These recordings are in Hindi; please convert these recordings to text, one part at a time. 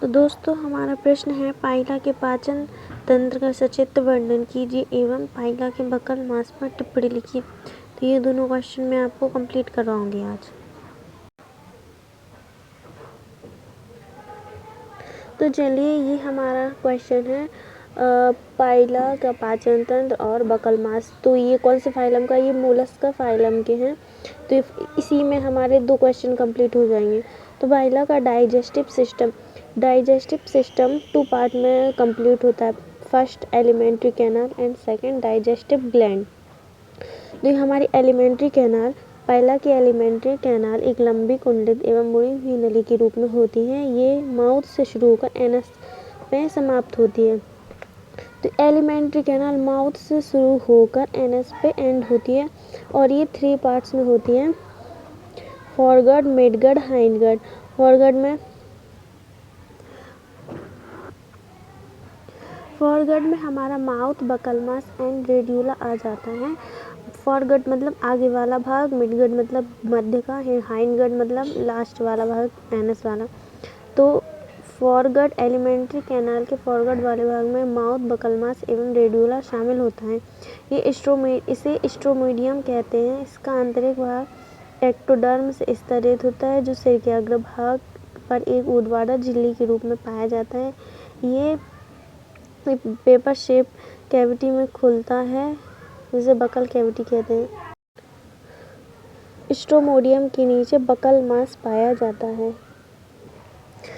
तो दोस्तों हमारा प्रश्न है, पाइला के पाचन तंत्र का सचित्र वर्णन कीजिए एवं पाइला के बकल मांस पर टिप्पणी लिखिए। तो ये दोनों क्वेश्चन मैं आपको कंप्लीट करवाऊंगी आज। तो चलिए, ये हमारा क्वेश्चन है पाइला का पाचन तंत्र और बकल मांस। तो ये कौन से फाइलम का, ये मोलस्का फाइलम के हैं। तो इसी में हमारे 2 क्वेश्चन कंप्लीट हो जाएंगे। तो पाइला का डाइजेस्टिव सिस्टम 2 पार्ट में कंप्लीट होता है। First alimentary canal and second digestive gland. तो ये हमारी एलिमेंट्री कैनाल, पाइला की एलिमेंट्री कैनाल एक लंबी कुंडित एवं मुड़ी हुई नली के रूप में होती है। ये माउथ से शुरू होकर एनस में समाप्त होती है। तो एलिमेंट्री कैनाल माउथ से शुरू होकर एनस पे एंड होती है और ये 3 पार्ट्स में होती है, फॉरगर्ड, मिडगर्ड, हाइंडगर्ड। फॉरगर्ड में हमारा माउथ, बकल मांस एंड रेडियोला आ जाता है। फॉरगर्ड मतलब आगे वाला भाग, मिडगर्ड मतलब मध्य का, हाइंडगर्ड मतलब लास्ट वाला भाग, एनस वाला। तो फॉरगर्ड एलिमेंट्री कैनाल के फॉरगर्ड वाले भाग में माउथ, बकल मांस एवं रेडियोला शामिल होता है। इसे स्ट्रोमीडियम कहते हैं। इसका आंतरिक भाग एक्टोडर्म से स्तरित होता है, जो सिर के अग्रभाग पर एक ऊर्ध्वाधर झिल्ली के रूप में पाया जाता है। ये पेपर शेप कैविटी में खुलता है, जिसे बकल कैविटी कहते हैं। स्ट्रोमोडियम के नीचे बकल मांस पाया जाता है।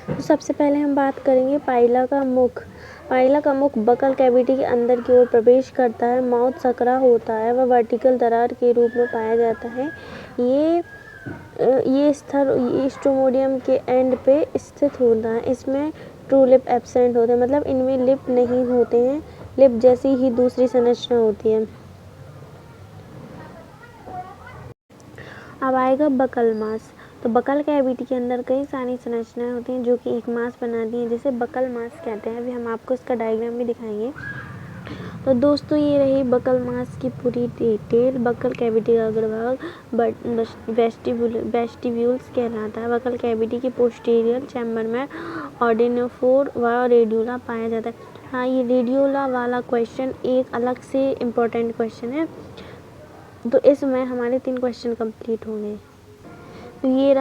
तो सबसे पहले हम बात करेंगे पाइला का मुख। पाइला का मुख बकल कैविटी के अंदर की ओर प्रवेश करता है। माउथ सकरा होता है, वह वर्टिकल दरार के रूप में पाया जाता है। ये स्ट्रोमोडियम के एंड पे स्थित होता है। इसमें ट्रू लिप एब्सेंट होते हैं, मतलब इनमें लिप नहीं होते हैं। लिप जैसी ही दूसरी संरचना होती है। अब आएगा बकल मांस। तो बकल कैविटी के अंदर कई सारी संरचनाएं होती हैं जो कि एक मांस बनाती हैं, जिसे बकल मांस कहते हैं। अभी हम आपको इसका डायग्राम भी दिखाएंगे। तो दोस्तों, ये रही बकल मांस की पूरी डिटेल। बकल कैविटी का अग्रभाग वेस्टिब्यूल्स कहलाता है। बकल कैविटी के पोस्टीरियर चैम्बर में ऑर्डिनोफोर व रेडियोला पाया जाता है। हाँ, ये रेडियोला वाला क्वेश्चन एक अलग से इम्पोर्टेंट क्वेश्चन है। तो इसमें हमारे 3 क्वेश्चन कंप्लीट होंगे। तो ये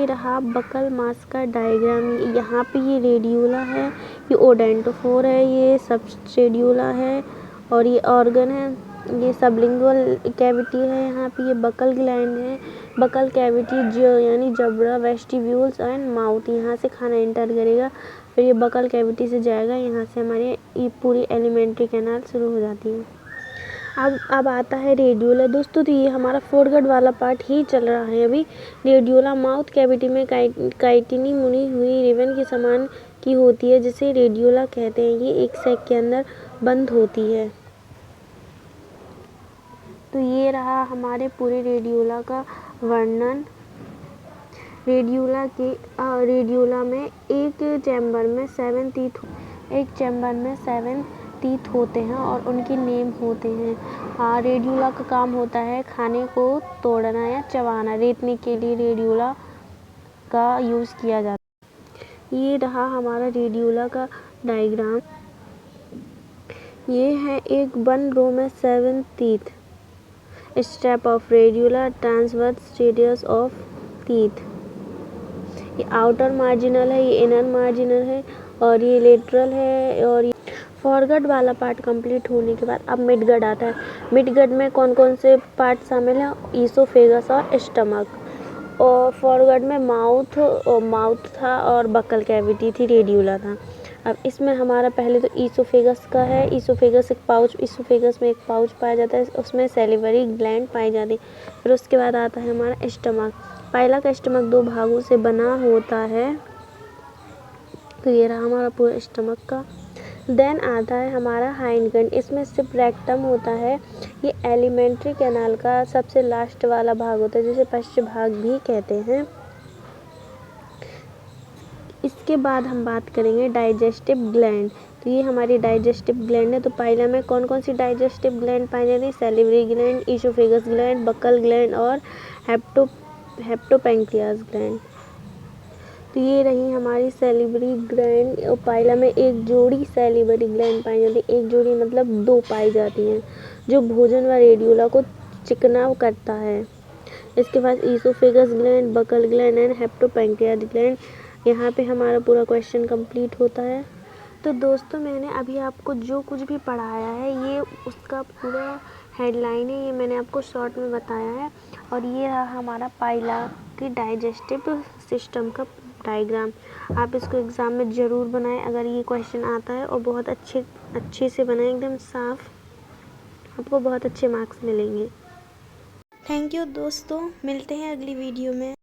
रहा बकल मांस का डायग्राम। यहाँ पे ये रेडियोला है, ये ओडेंटोफोर है, ये सबस्टेडियोला है और ये ऑर्गन है, ये सबलिंगुअल कैविटी है। यहाँ पे ये बकल ग्लैंड है, बकल कैविटी यानी जबड़ा, वेस्टिब्यूल्स एंड माउथ। यहाँ से खाना एंटर करेगा, फिर ये बकल कैविटी से जाएगा। यहाँ से हमारी ये पूरी एलिमेंट्री कैनाल शुरू हो जाती है। अब आता है रेडियोला। दोस्तों, तो ये हमारा फोरगर्ड वाला पार्ट ही चल रहा है अभी। रेडियोला माउथ कैविटी में काइटिनी मुनी हुई रिबन के समान की होती है, जिसे रेडियोला कहते हैं। ये एक सैक के अंदर बंद होती है। तो ये रहा हमारे पूरे रेडियोला का वर्णन। रेडियोला में एक चैम्बर में 7 टीथ होते हैं और उनके नेम होते हैं। हाँ, रेडियोला का काम होता है खाने को तोड़ना या चबाना। रेतने के लिए रेडियोला का यूज़ किया जाता है। ये रहा हमारा रेडियोला का डायग्राम। ये है एक 1 रो में 7 teeth. Step of radula, transverse radius of teeth. ये आउटर मार्जिनल है, ये इनर मार्जिनल है और ये लेटरल है। और फॉरगर्ड वाला पार्ट कंप्लीट होने के बाद अब मिडगर्ड आता है। मिडगर्ड में कौन कौन से पार्ट शामिल हैं? ईसोफेगस और स्टमक। और फॉरगर्ड में माउथ था और बकल कैविटी थी, रेडियोला था। अब इसमें हमारा पहले तो ईसोफेगस का है। ईसोफेगस में एक पाउच पाया जाता है, उसमें सैलिवरी ग्लैंड पाई जाती है। फिर उसके बाद आता है हमारा स्टमक। पाइला का स्टमक 2 भागों से बना होता है। तो ये रहा हमारा पूरा स्टमक का। देन आता है हमारा हाइंडगर्ड। इसमें सिर्फ रेक्टम होता है। ये एलिमेंट्री कैनाल का सबसे लास्ट वाला भाग होता है, जिसे पश्च भाग भी कहते हैं। इसके बाद हम बात करेंगे डाइजेस्टिव ग्लैंड। तो ये हमारी डाइजेस्टिव ग्लैंड है। तो पाइला में कौन कौन सी डाइजेस्टिव ग्लैंड पाई जाती है? Salivary gland, esophagus gland, buccal gland और हेप्टोपैंक्रियास ग्लैंड। तो ये रही हमारी सैलिवरी ग्लैंड। और पाइला में एक जोड़ी सैलिवरी ग्लैंड पाई जाती है, एक जोड़ी मतलब 2 पाई जाती हैं, जो भोजन व रेडियोला को चिकनाव करता है। इसके बाद oesophagus gland, buccal gland and hepatopancreas gland. यहाँ पे हमारा पूरा क्वेश्चन कंप्लीट होता है। तो दोस्तों मैंने अभी आपको जो कुछ भी पढ़ाया है ये उसका पूरा हेडलाइन है, ये मैंने आपको शॉर्ट में बताया है। और ये रहा हमारा पाइला की डाइजेस्टिव सिस्टम का डायग्राम। आप इसको एग्ज़ाम में ज़रूर बनाएं अगर ये क्वेश्चन आता है, और बहुत अच्छे से बनाएं, एकदम साफ। आपको बहुत अच्छे मार्क्स मिलेंगे। थैंक यू दोस्तों, मिलते हैं अगली वीडियो में।